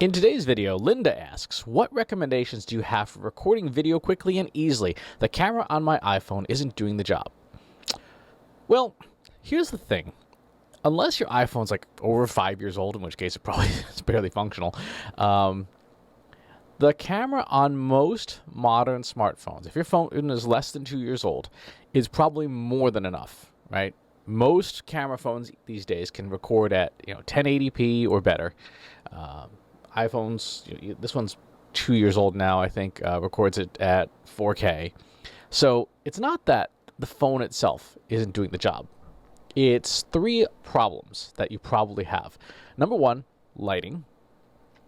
In today's video, Linda asks, what recommendations do you have for recording video quickly and easily? The camera on my iPhone isn't doing the job. Well, here's the thing. Unless your iPhone's like over 5 years old, in which case it probably is barely functional, the camera on most modern smartphones, if your phone is less than 2 years old, is probably more than enough, right? Most camera phones these days can record at 1080p or better. iPhones, this one's 2 years old now, I think, records it at 4K. So it's not that the phone itself isn't doing the job. It's three problems that you probably have. Number one, lighting.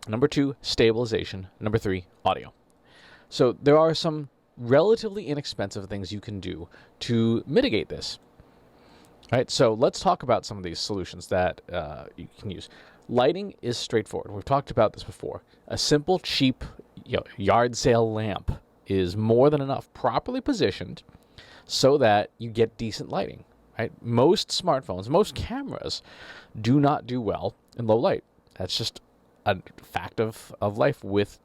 Number two, stabilization. Number three, audio. So there are some relatively inexpensive things you can do to mitigate this. All right, so let's talk about some of these solutions that you can use. Lighting is straightforward. We've talked about this before. A simple, cheap, yard sale lamp is more than enough, properly positioned, so that you get decent lighting. Right? Most smartphones, most cameras, do not do well in low light. That's just a fact of life with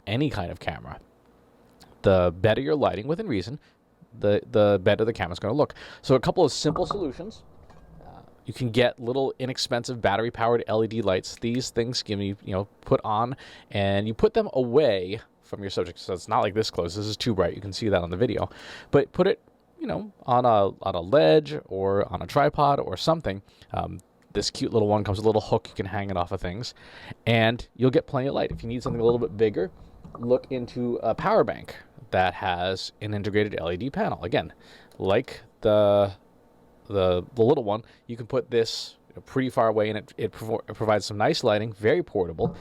any kind of camera. The better your lighting, within reason, the better the camera's going to look. So a couple of simple solutions. You can get little inexpensive battery-powered LED lights. These things can be, put on, and you put them away from your subject. So it's not like this close. This is too bright. You can see that on the video. But put it, on a ledge or on a tripod or something. This cute little one comes with a little hook. You can hang it off of things, and you'll get plenty of light. If you need something a little bit bigger, look into a power bank that has an integrated LED panel. Again, like the little one, you can put this pretty far away, and it provides some nice lighting, very portable,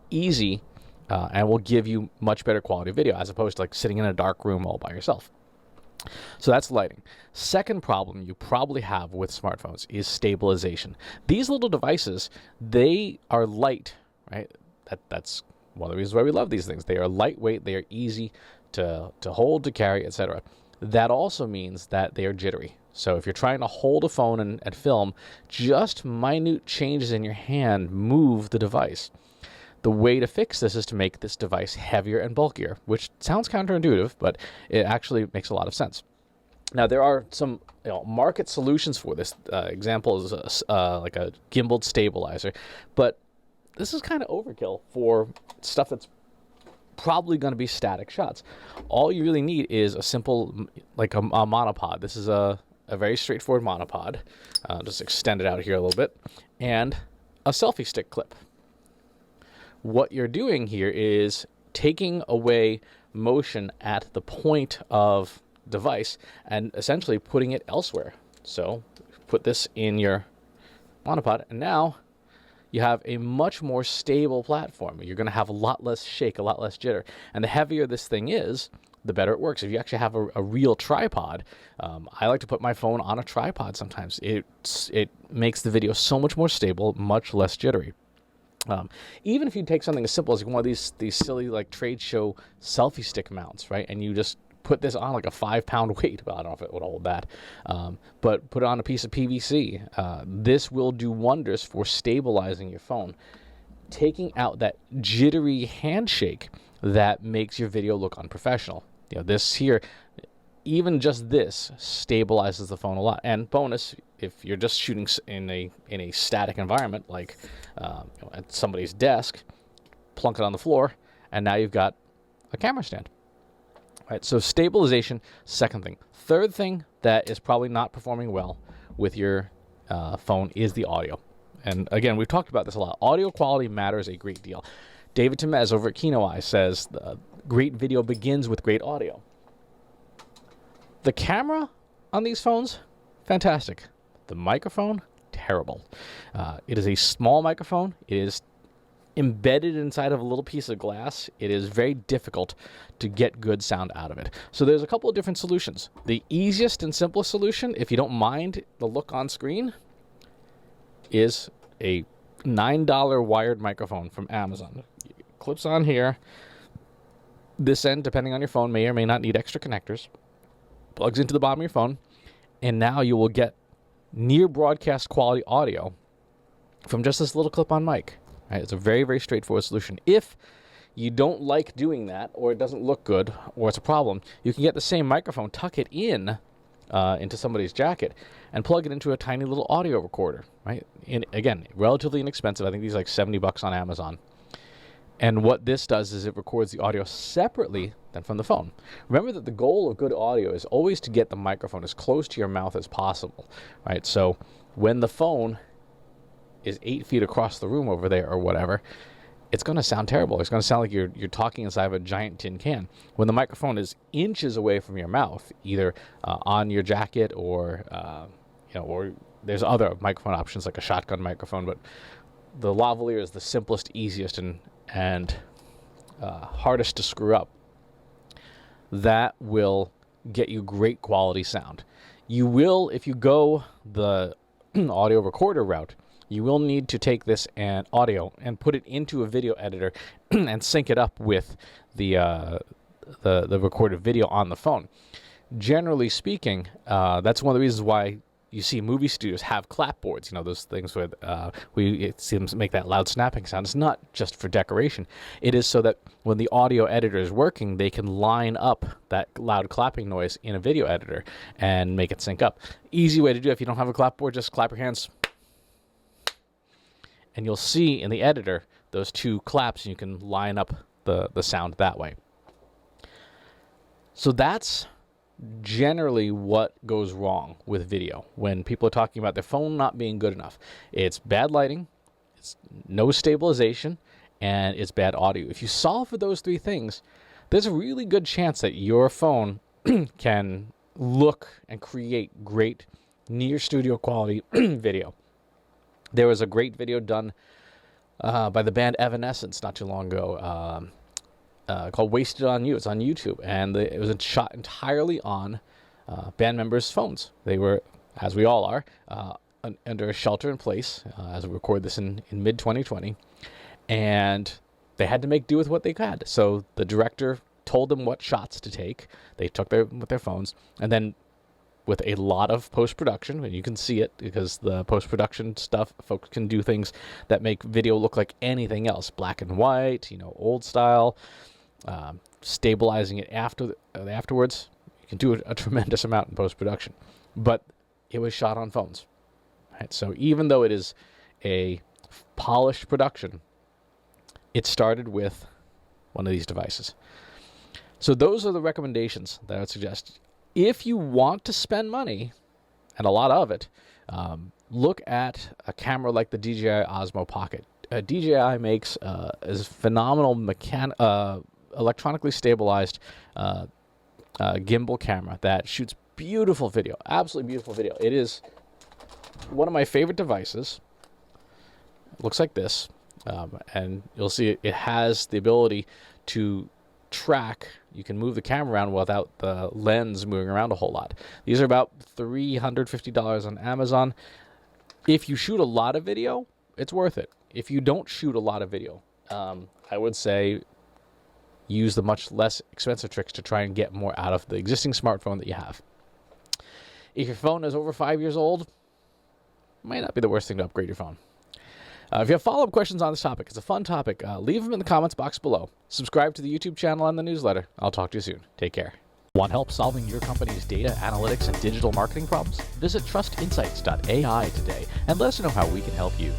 easy, and will give you much better quality video as opposed to like sitting in a dark room all by yourself. So that's lighting. Second problem you probably have with smartphones is stabilization. These little devices, they are light, right? That's one of the reasons why we love these things. They are lightweight, they are easy to hold, to carry, etc. That also means that they are jittery. So if you're trying to hold a phone and film, just minute changes in your hand move the device. The way to fix this is to make this device heavier and bulkier, which sounds counterintuitive, but it actually makes a lot of sense. Now, there are some market solutions for this. Example is like a gimbal stabilizer, but this is kind of overkill for stuff that's probably going to be static shots. All you really need is a simple, like a monopod. This is a very straightforward monopod. Just extend it out here a little bit, and a selfie stick clip. What you're doing here is taking away motion at the point of device and essentially putting it elsewhere. So put this in your monopod, and now you have a much more stable platform. You're going to have a lot less shake, a lot less jitter. And the heavier this thing is, the better it works. If you actually have a real tripod, I like to put my phone on a tripod sometimes. It makes the video so much more stable, much less jittery. Even if you take something as simple as one of these silly like trade show selfie stick mounts, right? And you just put this on like a 5-pound weight. Well, I don't know if it would hold that, but put it on a piece of PVC. This will do wonders for stabilizing your phone, taking out that jittery handshake that makes your video look unprofessional. This here, even just this stabilizes the phone a lot. And bonus, if you're just shooting in a static environment, like at somebody's desk, plunk it on the floor, and now you've got a camera stand. All right, so stabilization, second thing. Third thing that is probably not performing well with your phone is the audio. And again, we've talked about this a lot. Audio quality matters a great deal. David Temez over at KinoEye says, great video begins with great audio. The camera on these phones, fantastic. The microphone, terrible. It is a small microphone. It is embedded inside of a little piece of glass. It is very difficult to get good sound out of it. So there's a couple of different solutions. The easiest and simplest solution, if you don't mind the look on screen, is a $9 wired microphone from Amazon. It clips on here. This end, depending on your phone, may or may not need extra connectors. Plugs into the bottom of your phone, and now you will get near broadcast quality audio from just this little clip-on mic. Right? It's a very, very straightforward solution. If you don't like doing that, or it doesn't look good, or it's a problem, you can get the same microphone, tuck it in into somebody's jacket, and plug it into a tiny little audio recorder. Right? And again, relatively inexpensive. I think these are like $70 on Amazon. And what this does is it records the audio separately than from the phone. Remember that the goal of good audio is always to get the microphone as close to your mouth as possible. Right? So when the phone is 8 feet across the room over there or whatever, it's going to sound terrible. It's going to sound like you're talking inside of a giant tin can. When the microphone is inches away from your mouth, either on your jacket or or there's other microphone options like a shotgun microphone, but the lavalier is the simplest, easiest, and hardest to screw up. That will get you great quality sound. You will, if you go the audio recorder route, you will need to take this and audio and put it into a video editor and sync it up with the recorded video on the phone. Generally speaking, that's one of the reasons why you see movie studios have clapboards. You know, those things where it seems make that loud snapping sound. It's not just for decoration. It is so that when the audio editor is working, they can line up that loud clapping noise in a video editor and make it sync up. Easy way to do it. If you don't have a clapboard, just clap your hands. And you'll see in the editor those two claps, and you can line up the sound that way. So that's generally what goes wrong with video when people are talking about their phone not being good enough. It's bad lighting, it's no stabilization, and it's bad audio. If you solve for those three things, there's a really good chance that your phone can look and create great near studio quality video. There was a great video done by the band Evanescence not too long ago called Wasted on You. It's on YouTube, and it was shot entirely on band members' phones. They were, as we all are, under a shelter in place as we record this in mid-2020, and they had to make do with what they had. So the director told them what shots to take. They took with their phones, and then with a lot of post-production, and you can see it because the post-production stuff, folks can do things that make video look like anything else. Black and white, old style, stabilizing it afterwards. You can do a tremendous amount in post-production. But it was shot on phones. Right? So even though it is a polished production, it started with one of these devices. So those are the recommendations that I would suggest. If you want to spend money, and a lot of it, look at a camera like the DJI Osmo Pocket. DJI makes a phenomenal electronically stabilized gimbal camera that shoots beautiful video, absolutely beautiful video. It is one of my favorite devices. It looks like this, and you'll see it has the ability to track. You can move the camera around without the lens moving around a whole lot. These are about $350 on Amazon. If you shoot a lot of video, it's worth it. If you don't shoot a lot of video, I would say use the much less expensive tricks to try and get more out of the existing smartphone that you have. If your phone is over 5 years old, it might not be the worst thing to upgrade your phone. If you have follow-up questions on this topic, it's a fun topic, leave them in the comments box below. Subscribe to the YouTube channel and the newsletter. I'll talk to you soon. Take care. Want help solving your company's data, analytics, and digital marketing problems? Visit trustinsights.ai today and let us know how we can help you.